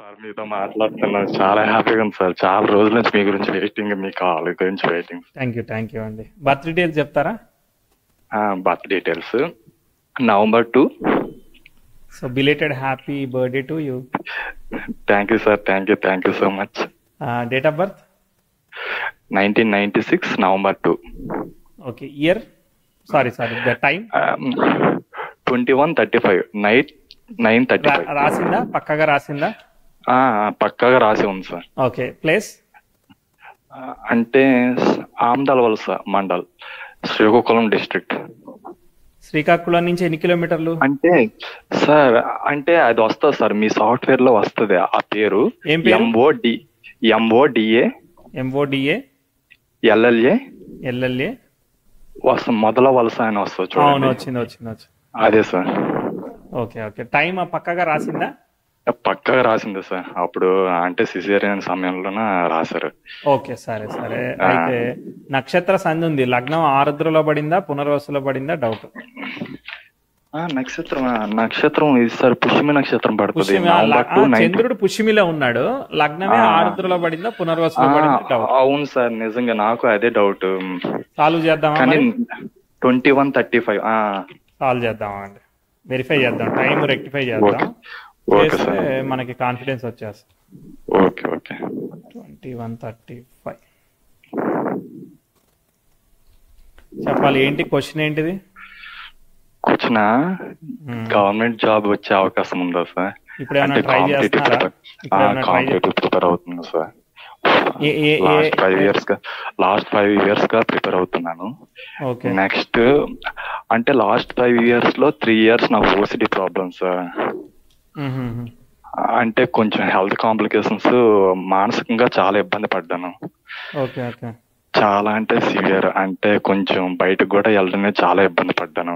Sir మీతో మాట్లాడుతున్నాను చాలా హ్యాపీగా ఉంది సార్. చాలా రోజుల నుంచి మీ గురించి వెయిటింగ్, మీ కాల్ గురించి వెయిటింగ్. థ్యాంక్ యూ అండి. బర్త్ డీటెయిల్స్ చెప్తారా? Birth details November 2. So belated happy birthday to you. Thank you sir, thank you so much. Date of birth 1996 November 2. Okay. Year sorry the time 21:35 night 9:35. రాసిందా? పక్కగా రాసిందా? పక్కాగా రాసి ఉంది sir. Okay. Place అంటే ఆమ్దాల్ వలస mandal, Srikakulam district. Srikakulam నుంచి ఎన్ని కిలోమీటర్లు? అంటే సార్ అంటే అది వస్తుంది సార్, మీ సాఫ్ట్వేర్ లో వస్తుంది ఆ పేరు. ఏం పేరు? MODA LLA వస్తుంది, మొదల వలస అని వస్తుంది అవును, చూడండి. వచ్చింది. అదే సార్. ఓకే. టైం పక్కగా రాసిందా? పక్కగా రాసింది సార్. అప్పుడు అంటే సిజేరియన్ సమయంలోన రాశారు. ఓకే, సరే. అయితే నక్షత్ర సంధి ఉంది. లగ్నం ఆరుద్రలో పడిందా పునర్వసులో పడిందా? డౌట్. నక్షత్రం ఇది సార్, పుష్యమి నక్షత్రం పడుతుంది. చంద్రుడు పుష్యమిలో ఉన్నాడు, లగ్నమే ఆరుద్రలో పడిందా పునర్వసులో పడిందా? డౌట్. అవును సార్, నిజంగా నాకు అదే డౌట్. సాల్వ్ చేద్దామా? కానీ 21:35 సాల్వ్ చేద్దామా అండి, వెరిఫై చేద్దాం, టైం రెక్టిఫై చేద్దాం. చేస్తే మనకి కాన్ఫిడెన్స్ వచ్చేస్తుంది. ఓకే 21:35 చెప్పాలి. ఏంటి క్వశ్చన్? ఏంటిది క్వశ్చన్? గవర్నమెంట్ జాబ్ వచ్చే అవకాశం ఉందా సార్? ఇప్పుడు ఏమైనా ట్రై చేస్తున్నారా? కాంపిటేటివ్ ప్రిపేర్ అవుతున్నా సార్. లాస్ట్ 5 years గా ప్రిపేర్ అవుతున్నాను. నెక్స్ట్ అంటే లాస్ట్ 5 years లో 3 years నాకు ఓసిడి ప్రాబ్లమ్స్ సార్. అంటే కొంచెం హెల్త్ కాంప్లికేషన్స్, మానసికంగా చాలా ఇబ్బంది పడ్డాను. చాలా అంటే సివియర్, అంటే కొంచెం బయటకు కూడా వెళ్ళడమే చాలా ఇబ్బంది పడ్డాను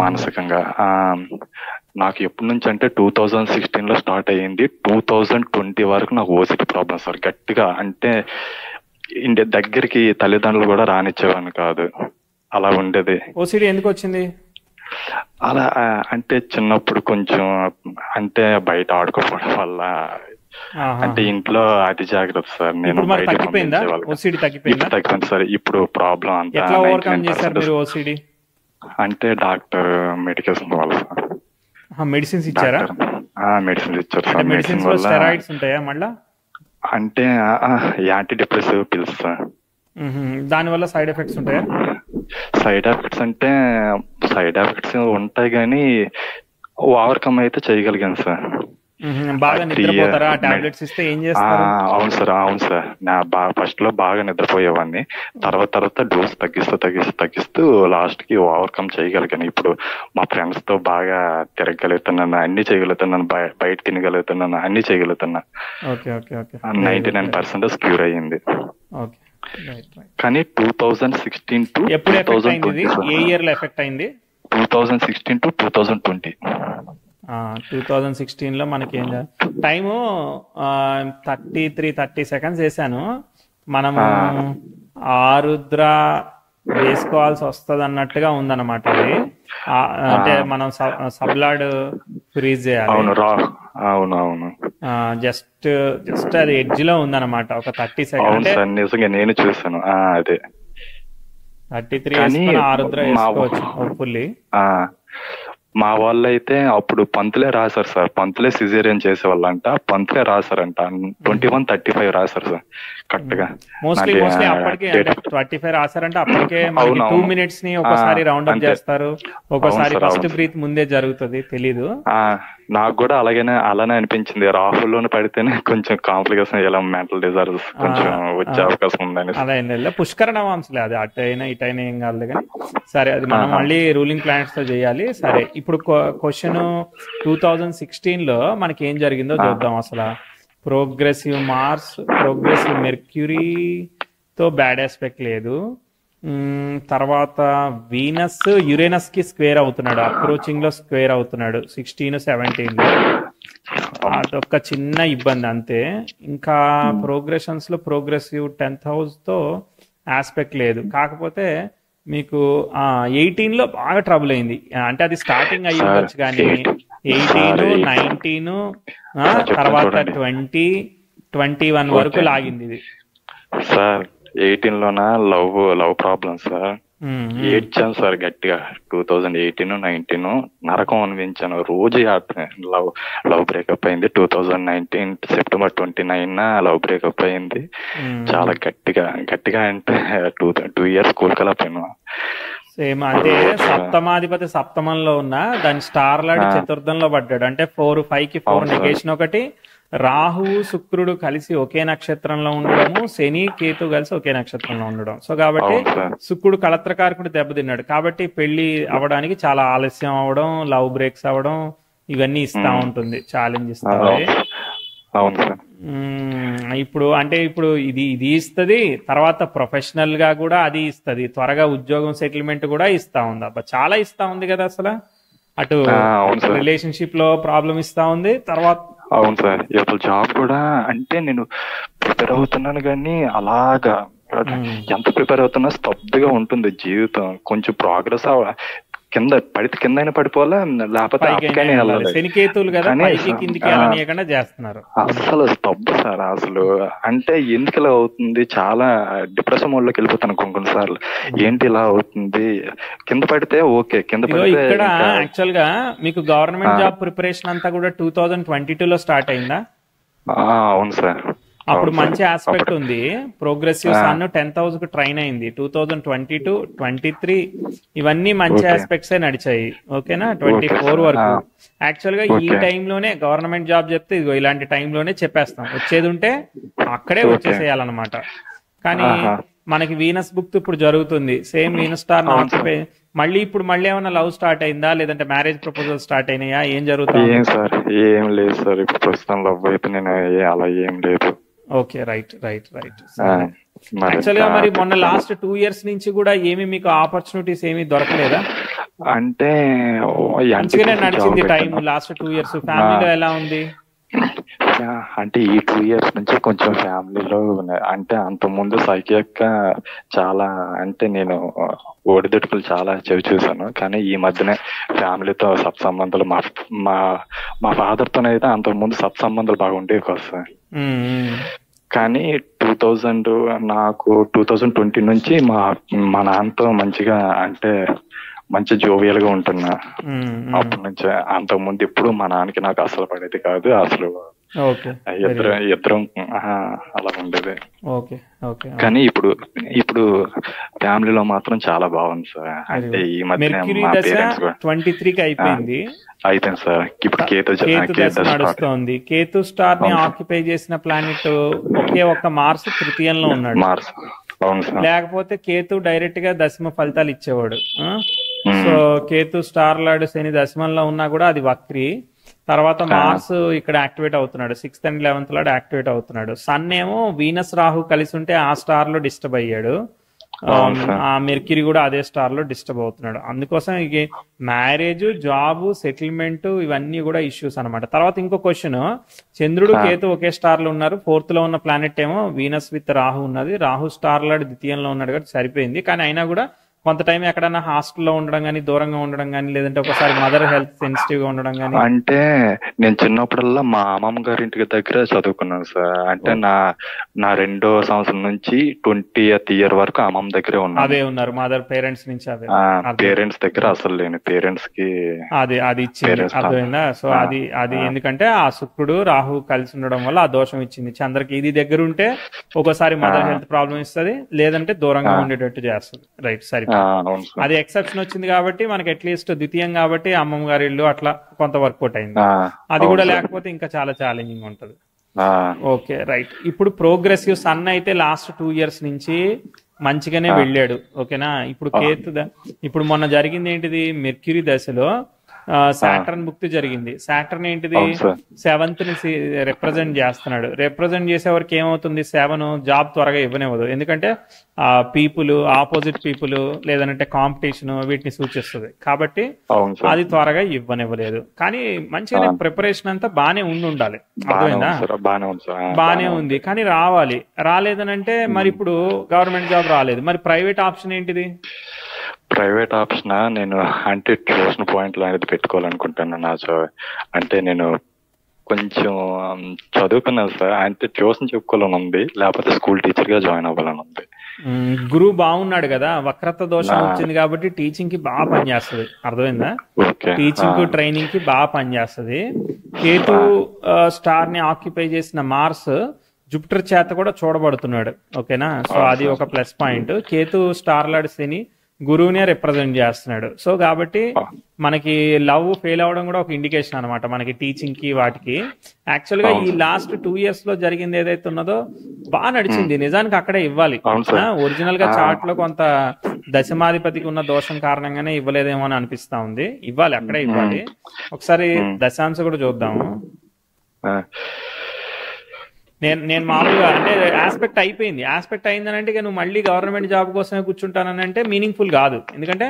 మానసికంగా. నాకు ఎప్పటి నుంచి అంటే 2016 లో స్టార్ట్ అయ్యింది, 2020 వరకు నాకు ఓసిడి ప్రాబ్లమ్ సార్. గట్టిగా అంటే ఇంటి దగ్గరికి తల్లిదండ్రులు కూడా రానిచ్చేవాడిని కాదు, అలా ఉండేది. ఓసిడి ఎందుకు వచ్చింది? అలా అంటే చిన్నప్పుడు కొంచెం అంటే బయట ఆడుకోవడం వల్ల, అంటే ఇంట్లో అతి జాగ్రత్త సార్. నేను తగ్గిపోయింది సార్. ఇప్పుడు ప్రాబ్లం అంతా అంటే డాక్టర్ మెడికేషన్ వల్ల సార్. మెడిసిన్స్ ఇచ్చారా? మెడిసిన్స్ ఇచ్చారు సార్. మెడిసిన్స్ వల్ల స్టెరాయిడ్స్ ఉంటాయా మళ్ళా? అంటే యాంటీ డిప్రెసివ్ పిల్స్ సార్. దాని వల్ల సైడ్ ఎఫెక్ట్స్ ఉంటాయా? సైడ్ ఎఫెక్ట్స్ ఉంటాయి కానీ ఓవర్కమ్ అయితే చేయగలిగాను సార్. బాగా నిద్రపోతారా? టాబ్లెట్స్ ఇస్తే ఏం చేస్తారు? అవును సార్. నా ఫస్ట్ లో బాగా నిద్రపోయేవాడిని. తర్వాత డోస్ తగ్గిస్తూ లాస్ట్ కి ఓవర్కమ్ చేయగలిగాను. ఇప్పుడు మా ఫ్రెండ్స్ తో బాగా తిరగలుగుతున్నాను, అన్ని చేయగలుగుతున్నాను, బయట తినగలుగుతున్నాను, అన్ని చేయగలుగుతున్నా. 99% క్యూర్ అయ్యింది. కానీ 2016 to 2020 ఏ ఇయర్ లో ఎఫెక్ట్ అయింది? 2016 to 2020. 2016 లో మనకి టైము 30 seconds వేసాను. మనము ఆరుద్ర వేసుకోవాల్సి వస్తుంది అన్నట్టుగా ఉందన్నమాట. అది అంటే మనం సబ్లాడ్ ఫ్రీజ్ చేయాలి. అవును. జస్ట్ అది ఎడ్జ్ లో ఉందన్నమాట. ఒక 30 seconds నిజంగా నేను చూసాను. అదే 33 ఆరుద్ర వేసుకోవచ్చు హోప్ఫుల్లీ. మా వాళ్ళు అయితే అప్పుడు పంతులే రాశారు సార్. పంతులే సిజేరియన్ చేసేవాళ్ళంట, పంతులే రాశారంట. 21:35 రాశారు సార్ కరెక్ట్ గా. మోస్ట్లీ అప్పటికే 35 రాశారంటే అప్పటికే 2 minutes ని ఒకసారి రౌండ్ అప్ చేస్తారు, ఒకసారి ఫస్ట్ బ్రీత్ ముందే జరుగుతుంది. తెలీదు, నాకు కూడా అలానే అనిపించింది. రాహుల్ లోనే పడితేనే కొంచెం కాంప్లికేషన్, ఇలా మెంటల్ డిజార్డర్స్ కొంచెం వచ్చే అవకాశం ఉందని. అలా పుష్కర నవాంశలే, అది అటైనా ఇటైనా ఏం కాదు కానీ. సరే, అది మనం మళ్ళీ రూలింగ్ ప్లానెట్స్ తో చేయాలి. సరే, ఇప్పుడు క్వశ్చన్ 2016 లో మనకి ఏం జరిగిందో చూద్దాం. అసలు ప్రోగ్రెసివ్ మార్స్, ప్రోగ్రెసివ్ మెర్క్యూరీతో బ్యాడ్ ఆస్పెక్ట్ లేదు. తర్వాత వీనస్ యురేనస్ కి స్క్వేర్ అవుతున్నాడు, అప్రోచింగ్ లో స్క్వేర్ అవుతున్నాడు 16, 17 లో. అదొక చిన్న ఇబ్బంది అంతే. ఇంకా ప్రోగ్రెషన్స్ లో ప్రోగ్రెసివ్ 10th house తో ఆస్పెక్ట్ లేదు. కాకపోతే మీకు 18 లో బాగా ట్రబుల్ అయింది. అంటే అది స్టార్టింగ్ అయ్యి ఉండొచ్చు కానీ 18, 19, తర్వాత 20, 21 వరకు లాగింది ఇది సార్. 18 లోన లవ్ ప్రాబ్లం సార్. ఏడ్చాను సార్ గట్టిగా. 2018, 19 నరకం అనిపించాను. రోజు లవ్ బ్రేకప్ అయింది. 2019 September 29 లవ్ బ్రేకప్ అయింది. చాలా గట్టిగా అంటే 2 years స్కూల్ కలపాను. సేమ్ అంటే సప్తమాధిపతి సప్తమంలో ఉన్న దాని స్టార్ లాడ్ చతుర్థంలో పడ్డాడు. అంటే 4, 5కి 4 నెగేషన్ ఒకటి, రాహువు శుక్రుడు కలిసి ఒకే నక్షత్రంలో ఉండడము, శని కేతు కలిసి ఒకే నక్షత్రంలో ఉండడం. సో కాబట్టి శుక్రుడు కళత్రకారకుడు దెబ్బతిన్నాడు. కాబట్టి పెళ్లి అవడానికి చాలా ఆలస్యం అవడం, లవ్ బ్రేక్స్ అవడం ఇవన్నీ ఇస్తా ఉంటుంది, ఛాలెంజ్ ఇస్తా. ఇప్పుడు అంటే ఇది ఇస్తుంది, తర్వాత ప్రొఫెషనల్ గా కూడా అది ఇస్తుంది, త్వరగా ఉద్యోగం సెటిల్మెంట్ కూడా ఇస్తా ఉంది. అబ్బా చాలా ఇస్తా ఉంది కదా అసలు. అటు రిలేషన్షిప్ లో ప్రాబ్లం ఇస్తా ఉంది, తర్వాత అవును సార్. అసలు జాబ్ కూడా అంటే నేను ప్రిపేర్ అవుతున్నాను కానీ అలాగా ఎంత ప్రిపేర్ అవుతున్నా స్తబ్దుగా ఉంటుంది జీవితం. కొంచెం ప్రోగ్రెస్ కింద కింద పడిపోవాలా, లేకపోతే శనికేతులు కదా పైకి కిందికి వెళ్ళనీయకుండా చేస్తున్నారు. అసలు స్తబ్దు సార్. అసలు అంటే ఎందుకు ఇలా అవుతుంది, చాలా డిప్రెషన్ మోడ్ లోకి వెళ్ళిపోతాను కొన్నిసార్లు. ఏంటి ఇలా అవుతుంది, కింద పడితే ఓకే, కింద పడితే. ఇక్కడ యాక్చువల్ గా మీకు గవర్నమెంట్ జాబ్ ప్రిపరేషన్ అంతా కూడా 2022 లో స్టార్ట్ అయిందా? అవును సార్. అప్పుడు మంచి ఆస్పెక్ట్ ఉంది. ప్రోగ్రెసివ్ సన్ 10th house కు ట్రైన్ అయింది. 2022, 23 ఇవన్నీ మంచి ఆస్పెక్ట్స్ నడిచాయి. ఓకేనా? 24 వరకు యాక్చువల్ గా ఈ టైంలోనే గవర్నమెంట్ జాబ్ చెప్తే ఇదిగో ఇలాంటి టైంలోనే చెప్పేస్తాం, వచ్చేది ఉంటే అక్కడే వచ్చేసేయాలన్నమాట. కానీ మనకి వీనస్ బుక్ ఇప్పుడు జరుగుతుంది, సేమ్ వీనస్ స్టార్ ఆక్యుపై. ఇప్పుడు ఏమైనా లవ్ స్టార్ట్ అయిందా, లేదంటే మ్యారేజ్ ప్రపోజల్ స్టార్ట్ అయినాయా, ఏం జరుగుతుంది? ఏం లేదు సార్. ఇప్పుడు ప్రస్తుతం లవ్ అయితే నేను అలా ఏం లేదు. Okay, right. యాక్చువల్ గా మరి మొన్న లాస్ట్ 2 years నుంచి కూడా ఏమి మీకు ఆపర్చునిటీస్ ఏమి దొరకలేదా? అంటే మంచిగానే నడిచింది టైం లాస్ట్ 2 years. ఫ్యామిలీలో ఎలా ఉంది? అంటే ఈ 2 years నుంచి కొంచెం ఫ్యామిలీలో అంటే అంత ముందు సైకిక్ చాలా అంటే నేను ఒడిదుడుకులు చాలా చూసాను. కానీ ఈ మధ్యనే ఫ్యామిలీతో సత్సంబంధాలు మా ఫాదర్ తోనైతే అంత ముందు సత్సంబంధాలు బాగా ఉండేవి కదా సార్. కానీ 2020 నుంచి మా నాన్నతో మంచిగా అంటే మంచి జోవియల్ గా ఉంటున్నా. అప్పటి నుంచి అంతకు ముందు ఎప్పుడు మా నాన్నకి నాకు అసలు పడేది కాదు. అసలు ఇద్దరం అలా ఉండేది. కానీ ఇప్పుడు ఫ్యామిలీలో మాత్రం చాలా బాగుంది సార్. అంటే ఈ మధ్య 23కి అయిపోయింది సార్. ఇప్పుడు కేతు నడుస్తోంది. కేతు స్టార్ ని ఆక్యుపై చేసిన ప్లానెట్ ఒకే ఒక్క మార్స్ తృతీయంలో ఉన్నాడు. లేకపోతే కేతు డైరెక్ట్ గా దశమ ఫలితాలు ఇచ్చేవాడు. సో కేతు స్టార్ లార్డ్ శని దశమంలో ఉన్నా కూడా అది వక్రి. తర్వాత మార్స్ ఇక్కడ యాక్టివేట్ అవుతున్నాడు, 6th and 11th lord activate అవుతున్నాడు. సన్ ఏమో వీనస్ రాహు కలిసి ఉంటే ఆ స్టార్ లో డిస్టర్బ్ అయ్యాడు. ఆ మెర్క్యూరీ కూడా అదే స్టార్ లో డిస్టర్బ్ అవుతున్నాడు. అందుకోసం ఇక మ్యారేజ్, జాబ్, సెటిల్మెంట్ ఇవన్నీ కూడా ఇష్యూస్ అనమాట. తర్వాత ఇంకో క్వశ్చన్, చంద్రుడు కేతు ఒకే స్టార్ లో ఉన్నారు. 4th లో ఉన్న ప్లానెట్ ఏమో వీనస్ విత్ రాహు ఉన్నది. రాహు స్టార్ లార్డ్ ద్వితీయంలో ఉన్నాడు కాబట్టి సరిపోయింది. కానీ అయినా కూడా కొంత టైం ఎక్కడన్నా హాస్టల్లో ఉండడం కానీ, దూరంగా ఉండడం కానీ, లేదంటే ఒకసారి మదర్ హెల్త్ సెన్సిటివ్ గా ఉండడం కానీ. అంటే నేను చిన్నప్పుడల్లా మా అమ్మమ్మ గారి ఇంటి దగ్గర చదువుకున్నాను సార్. అంటే నా 2వ సంవత్సరం నుంచి 20th year వరకు అమ్మమ్మ దగ్గరే ఉన్నాను. అదే ఉన్నారు మదర్ పేరెంట్స్ నుంచి. పేరెంట్స్ దగ్గర అసలు లేని పేరెంట్స్ కి అది ఇచ్చింది, అర్థమైందా? సో అది ఎందుకంటే ఆ శుక్రుడు రాహు కలిసి ఉండడం వల్ల ఆ దోషం ఇచ్చింది. చంద్రకి ఇది దగ్గర ఉంటే ఒక్కోసారి మదర్ హెల్త్ ప్రాబ్లం ఇస్తుంది, లేదంటే దూరంగా ఉండేటట్టు చేస్తుంది. రైట్, సరే. అది ఎక్సెప్షన్ వచ్చింది కాబట్టి మనకి అట్లీస్ట్ ద్వితీయం కాబట్టి అమ్మమ్మ గారి ఇల్లు అట్లా కొంత వర్కౌట్ అయింది. అది కూడా లేకపోతే ఇంకా చాలా ఛాలెంజింగ్ ఉంటది. Okay, right. ఇప్పుడు ప్రోగ్రెసివ్ సన్ అయితే లాస్ట్ 2 years నుంచి మంచిగానే వెళ్ళాడు. ఓకేనా? ఇప్పుడు ఇప్పుడు మొన్న జరిగింది ఏంటిది, మెర్క్యూరీ దశలో సాటర్న్ భుక్తి జరిగింది. సాటర్న్ ఏంటిది, 7th ని రిప్రజెంట్ చేస్తున్నాడు. రిప్రజెంట్ చేసే వరకు ఏమవుతుంది, 7 జాబ్ త్వరగా ఇవ్వనివ్వదు. ఎందుకంటే పీపుల్, ఆపోజిట్ పీపుల్, లేదంటే కాంపిటీషన్ వీటిని సూచిస్తుంది. కాబట్టి అది త్వరగా ఇవ్వనివ్వలేదు. కానీ మంచిగానే ప్రిపరేషన్ అంతా బానే ఉండాలి. అర్థమైందా? బానే ఉంది, కానీ రావాలి. రాలేదనంటే మరి ఇప్పుడు గవర్నమెంట్ జాబ్ రాలేదు, మరి ప్రైవేట్ ఆప్షన్ ఏంటిది? ప్రైవేట్ ఆప్షన్ నేను అంటే ట్యూషన్ పాయింట్లు అనేది పెట్టుకోవాలనుకుంటాను. అంటే నేను కొంచెం చదువుకున్నాను సార్, అంటే ట్యూషన్ చెప్పుకోవాలని ఉంది, లేకపోతే స్కూల్ టీచర్ గా జాయిన్ అవ్వాలని ఉంది. గురువు బాగున్నాడు కదా, వక్రత దోషం వచ్చింది కాబట్టి టీచింగ్ కి బాగా పనిచేస్తుంది. అర్థమైందా? టీచింగ్ ట్రైనింగ్ కి బాగా పనిచేస్తుంది. కేతు స్టార్ ని ఆక్యుపై చేసిన మార్స్ జూపిటర్ చేత కూడా చూడబడుతున్నాడు. ఓకేనా? సో అది ఒక plus point. Ketu star lord Shani గురువునే రిప్రజెంట్ చేస్తున్నాడు. సో కాబట్టి మనకి లవ్ ఫెయిల్ అవ్వడం కూడా ఒక ఇండికేషన్ అనమాట మనకి టీచింగ్ కి వాటికి. యాక్చువల్ గా ఈ లాస్ట్ 2 years లో జరిగింది ఏదైతే ఉన్నదో బాగా నడిచింది. నిజానికి అక్కడే ఇవ్వాలి. ఒరిజినల్ గా చార్ట్ లో కొంత దశమాధిపతికి ఉన్న దోషం కారణంగానే ఇవ్వలేదేమో అని అనిపిస్తా ఉంది. ఇవ్వాలి, అక్కడే ఇవ్వాలి. ఒకసారి దశాంశ కూడా చూద్దాము. నేను మామూలుగా అంటే ఆస్పెక్ట్ అయిపోయింది. ఆస్పెక్ట్ అయిందని ఇక నువ్వు మళ్ళీ గవర్నమెంట్ జాబ్ కోసమే కూర్చుంటానని అంటే మీనింగ్ఫుల్ కాదు. ఎందుకంటే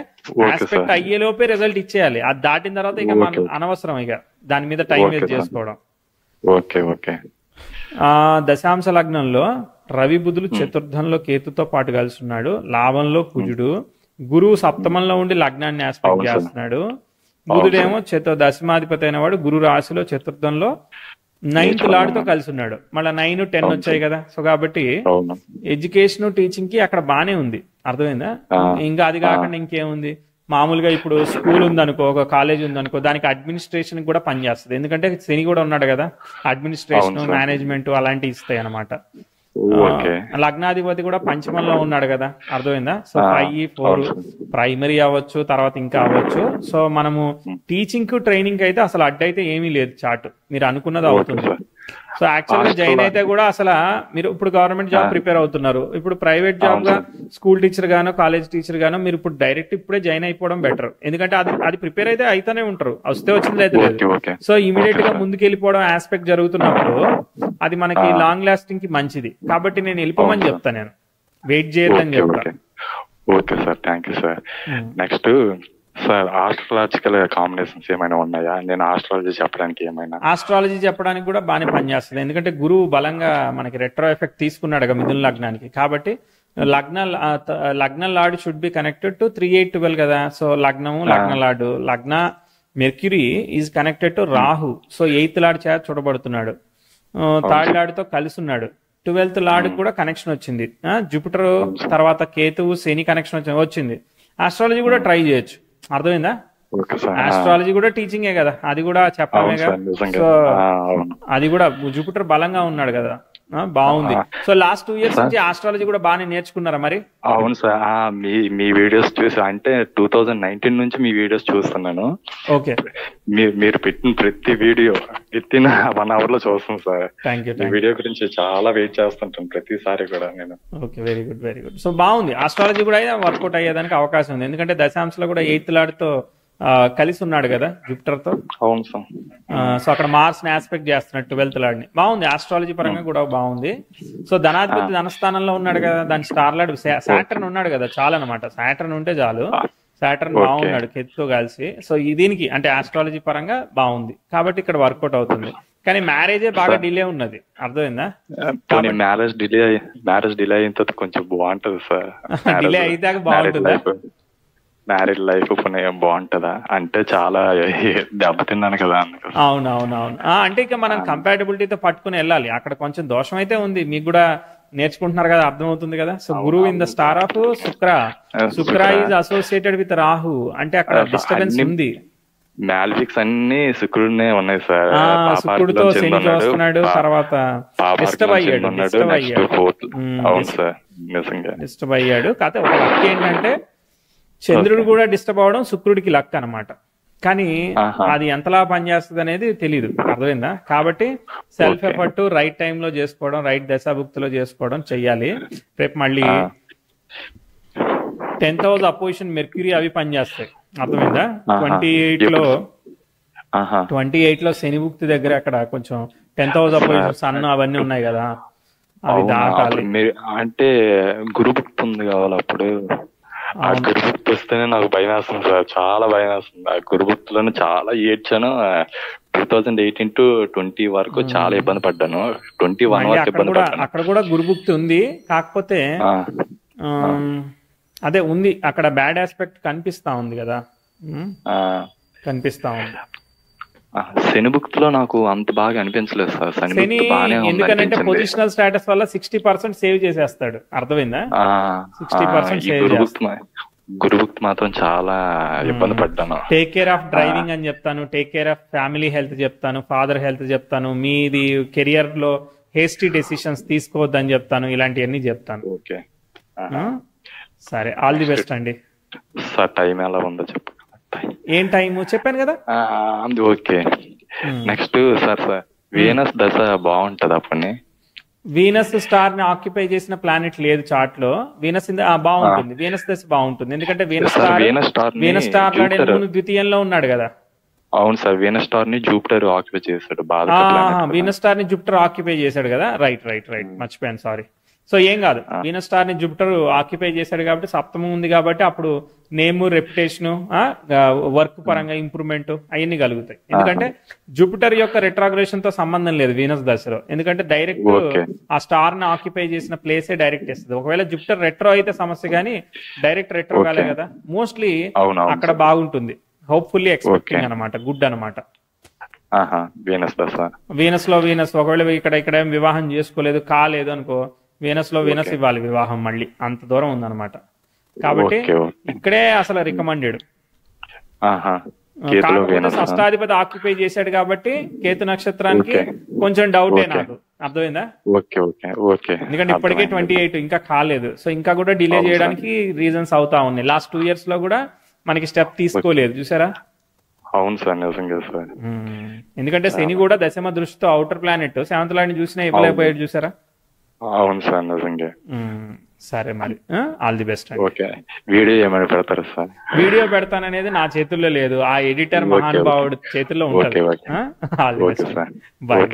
ఆస్పెక్ట్ అయ్యేలోపే రిజల్ట్ ఇచ్చేయాలి. అది దాటిన తర్వాత ఇక మన అనవసరం ఇక దాని మీద టైం వేస్ట్ చేసుకోవడం. దశాంశ లగ్నంలో రవి బుధులు చతుర్థంలో కేతుతో పాటు కలిసి ఉన్నాడు. లాభంలో కుజుడు, గురువు సప్తమంలో ఉండి లగ్నాన్ని ఆస్పెక్ట్ చేస్తున్నాడు. బుధుడేమో దశమాధిపతి అయిన వాడు గురు రాశిలో చతుర్థంలో 9th లార్డ్తో కలిసి ఉన్నాడు. మళ్ళీ 9, 10 వచ్చాయి కదా. సో కాబట్టి ఎడ్యుకేషన్ టీచింగ్ కి అక్కడ బానే ఉంది. అర్థమైందా? ఇంకా అది కాకుండా ఇంకేముంది, మామూలుగా ఇప్పుడు స్కూల్ ఉందనుకో, ఒక కాలేజ్ ఉందనుకో, దానికి అడ్మినిస్ట్రేషన్ కూడా పనిచేస్తుంది. ఎందుకంటే శని కూడా ఉన్నాడు కదా, అడ్మినిస్ట్రేషన్ మేనేజ్మెంట్ అలాంటివి ఇస్తాయి అనమాట. లగ్నాధిపతి కూడా పంచమంలో ఉన్నాడు కదా. అర్థమైందా? సో 5, 4 ప్రైమరీ అవ్వచ్చు, తర్వాత ఇంకా అవ్వచ్చు. సో మనము టీచింగ్ ట్రైనింగ్ అయితే అసలు అడ్డైతే ఏమీ లేదు. చార్ట్ మీరు అనుకున్నది అవుతుంది. సో యాక్చువల్ గా జాయిన్ అయితే కూడా అసలు మీరు ఇప్పుడు గవర్నమెంట్ జాబ్ ప్రిపేర్ అవుతున్నారు, ఇప్పుడు ప్రైవేట్ జాబ్ గా స్కూల్ టీచర్ గానో కాలేజ్ టీచర్ గానో మీరు ఇప్పుడు డైరెక్ట్ ఇప్పుడే జాయిన్ అయిపోవడం బెటర్. ఎందుకంటే అది ప్రిపేర్ అయితే అయితేనే ఉంటారు, వస్తే వచ్చింది అయితే లేదు. సో ఇమీడియట్ గా ముందుకు వెళ్ళిపోవడం ఆస్పెక్ట్ జరుగుతున్నప్పుడు అది మనకి లాంగ్ లాస్టింగ్ కి మంచిది. కాబట్టి నేను వెళ్ళిపోమని చెప్తాను, నేను వెయిట్ చేయొద్దని చెప్తాను. Okay sir, thank you sir. Next sir, astrological combinations ఏమైనా ఉన్నాయా? నేను ఆస్ట్రాలజీ చెప్పడానికి ఆస్ట్రాలజీ చెప్పడానికి కూడా బాగానే పనిచేస్తుంది. ఎందుకంటే గురువు బలంగా మనకి రెట్రో ఎఫెక్ట్ తీసుకున్నాడు కదా మిథున లగ్నానికి. కాబట్టి లగ్న lord should be connected to 3, 8, 12 కదా. సో లగ్నము లగ్న లార్డ్, లగ్న mercury is connected to Rahu. So 8th lord చేత చూడబడుతున్నాడు. 3rd లార్డ్ తో కలిసి ఉన్నాడు. 12th లార్డ్ కూడా కనెక్షన్ వచ్చింది. జూపిటర్ తర్వాత కేతువు శని కనెక్షన్ వచ్చింది. ఆస్ట్రాలజీ కూడా ట్రై చేయొచ్చు. అర్థమైందా? ఆస్ట్రాలజీ కూడా టీచింగే కదా, అది కూడా చెప్పడమే కదా. సో అది కూడా జూపిటర్ బలంగా ఉన్నాడు కదా, బాగుంది. సో లాస్ట్ 2 years నుంచి ఆస్ట్రాలజీ కూడా బాగానే నేర్చుకున్నారా మరి? అవును సార్, మీ వీడియోస్ చూసి, అంటే 2019 నుంచి మీ వీడియోస్ చూస్తున్నాను. ఓకే, మీరు పెట్టిన ప్రతి వీడియో విత్ ఇన్ 1 hour లో చూస్తాను సార్. ఈ వీడియో గురించి చాలా వెయిట్ చేస్తుంటాను ప్రతిసారి కూడా నేను. Okay, very good, very good. So బాగుంది, ఆస్ట్రాలజీ కూడా వర్కౌట్ అయ్యేదానికి అవకాశం ఉంది. ఎందుకంటే దశాంశలో కూడా 8th లార్డ్తో కలిసి ఉన్నాడు కదా జూపిటర్ తో. అవును సార్. సో అక్కడ మార్స్ ని ఆస్పెక్ట్ చేస్తున్నాడు 12th లార్డ్ ని. బాగుంది, ఆస్ట్రాలజీ పరంగా కూడా బాగుంది. సో ధనాధిపతి ధనస్థానంలో ఉన్నాడు కదా, దాని స్టార్ లార్డ్ సాటర్న్ ఉన్నాడు కదా, చాలు అనమాట. సాటర్న్ ఉంటే చాలు, సాటర్న్ బాగున్నాడు కేతుతో కలిసి. సో దీనికి అంటే ఆస్ట్రాలజీ పరంగా బాగుంది కాబట్టి ఇక్కడ వర్కౌట్ అవుతుంది. కానీ మ్యారేజే బాగా డిలే ఉన్నది, అర్థమైందా? మ్యారేజ్ డిలే అయిన తర్వాత కొంచెం బాగుంటది సార్. డిలే అయితే బాగుంటుంది. మ్యారేజ్ లైఫ్ బాగుంటదా అంటే చాలా దెబ్బతిన్నాను కదా. అవునవునవును, అంటే ఇక మనం కంపాటబిలిటీతో పట్టుకుని వెళ్ళాలి. అక్కడ కొంచెం దోషం అయితే ఉంది, మీకు కూడా నేర్చుకుంటున్నారు కదా, అర్థమవుతుంది కదా. సో గురువు in the star of Shukra is associated with Rahu, అంటే అక్కడ డిస్టర్బెన్స్ ఉంది. మ్యాజిక్స్ అన్ని శుక్రుడినే ఉన్నాయి సార్. శుక్రుడితో శని వస్తున్నాడు, తర్వాత డిస్టర్బ్ అయ్యాడు. డిస్టర్బ్ అయ్యాడు. కాకపోతే ఒక లక్ ఏంటంటే చంద్రుడు కూడా డిస్టర్బ్ అవడం శుక్రుడికి లక్ అనమాట. కానీ అది ఎంతలా పనిచేస్తుంది అనేది తెలియదు, అర్థమైందా? కాబట్టి సెల్ఫ్ ఎఫర్ట్ రైట్ టైంలో చేసుకోవడం, రైట్ దశాభుక్తిలో చేసుకోవడం చెయ్యాలి. రేపు మళ్ళీ 10th house అపోజిషన్ మెర్క్యూరీ అవి పనిచేస్తాయి, అర్థమైందా? 28 లో శని భుక్తి దగ్గర అక్కడ కొంచెం 10th house అపోజిషన్ సన్ అవన్నీ ఉన్నాయి కదా, అవి దాటాలి. అంటే గురు భుక్తి ఉంది కావాలి అప్పుడు. ఆ గురుభక్తి వస్తేనే నాకు భయం వేస్తుంది సార్, చాలా భయం వేస్తుంది. ఆ గురుభక్తిలోనే చాలా ఏడ్చాను. 2018 to 20 వరకు చాలా ఇబ్బంది పడ్డాను. 21 వరకు ఇబ్బంది పడ్డాను. అక్కడ కూడా గురుభక్తి ఉంది, కాకపోతే అదే ఉంది అక్కడ బ్యాడ్ ఆస్పెక్ట్ కనిపిస్తా ఉంది కదా. కనిపిస్తా ఉంది. శని బుక్ లో నాకు అంత బాగా అనిపించలేదు సార్. శని ఎందుకంటే పొజిషనల్ స్టేటస్ వల్ల 60% సేవ్ చేసేస్తాడు, అర్థమైందా? 60% సేవ్ చేస్తాడు. గురు బుక్ మాత్రం చాలా ఇబ్బంది పడ్డాను. టేక్ కేర్ ఆఫ్ డ్రైవింగ్ అని చెప్తాను, take care of family health చెప్తాను, ఫాదర్ హెల్త్ చెప్తాను, మీది కెరియర్ లో హేస్టీ డెసిషన్స్ తీసుకోవద్దని చెప్తాను, ఇలాంటివన్నీ చెప్తాను. ఓకే సరే, ఆల్ ది బెస్ట్ అండి. సార్ టైం ఎలా ఉందో చెప్పు. ఏం టైం చెప్పాను కదా. ఓకే, నెక్స్ట్ సార్ వీనస్ దశ బాగుంటది అప్పని. వీనస్ స్టార్ ని ఆక్యుపై చేసిన ప్లానెట్ లేదు చార్ట్ లో. వీనస్ బాగుంటుంది, వీనస్ దశ బాగుంటుంది. ఎందుకంటే వీనస్ స్టార్ ద్వితీయంలో ఉన్నాడు కదా. అవును సార్, వీనస్ స్టార్ ని జూపిటర్ ఆక్యుపై చేశాడు. వీనస్ స్టార్ ని జూపిటర్ ఆక్యుపై చేశాడు కదా. రైట్ మర్చిపోయాను, సారీ. సో ఏం కాదు, వీనస్ స్టార్ ని జూపిటర్ ఆక్యుపై చేశాడు కాబట్టి సప్తమం ఉంది కాబట్టి అప్పుడు నేమ్, రెప్యుటేషన్, వర్క్ పరంగా ఇంప్రూవ్మెంట్ అవన్నీ కలుగుతాయి. ఎందుకంటే జూపిటర్ యొక్క రెట్రాగ్రేషన్ తో సంబంధం లేదు వీనస్ దశలో. ఎందుకంటే డైరెక్ట్ ఆ స్టార్ ని ఆక్యుపై చేసిన ప్లేసే డైరెక్ట్ ఇస్తుంది. ఒకవేళ జూపిటర్ రెట్రో అయితే సమస్య, కానీ డైరెక్ట్ రెట్రో కాలే కదా. మోస్ట్లీ అక్కడ బాగుంటుంది. హోప్ఫుల్లీ ఎక్స్పెక్టింగ్ అనమాట, గుడ్ అనమాట. వీనస్ లో ఒకవేళ ఇక్కడ వివాహం చేసుకోలేదు, కాలేదు అనుకో, వీనస్ లో వీనస్ ఇవ్వాలి వివాహం, మళ్ళీ అంత దూరం ఉందన్నమాట. కాబట్టి ఇక్కడే అసలు రికమెండెడ్. కాకపోతే షష్టాధిపతి ఆక్యుపై చేశాడు కాబట్టి కేతు నక్షత్రానికి కొంచెం డౌటే నాకు, అర్థమైందా? ఎందుకంటే ఇప్పటికే 28 ఇంకా కాలేదు. సో ఇంకా కూడా డిలే చేయడానికి రీజన్స్ అవుతా ఉన్నాయి. లాస్ట్ 2 years లో కూడా మనకి స్టెప్ తీసుకోలేదు, చూసారా? అవును సార్, నిజంగా సార్. ఎందుకంటే శని కూడా దశమ దృష్టితో అవుటర్ ప్లానెట్, సెవెంత్ లాంటి చూసినా ఇవ్వలేకపోయాడు, చూసారా? అవును సార్, నిజంగా. సరే, మరి ఆల్ ది బెస్ట్ అండి. ఓకే, వీడియో ఏమైనా పెడతారా సార్? వీడియో పెడతాననేది నా చేతుల్లో లేదు, ఆ ఎడిటర్ మహానుభావుడు చేతుల్లో ఉంటుంది. All the best. బాయ్.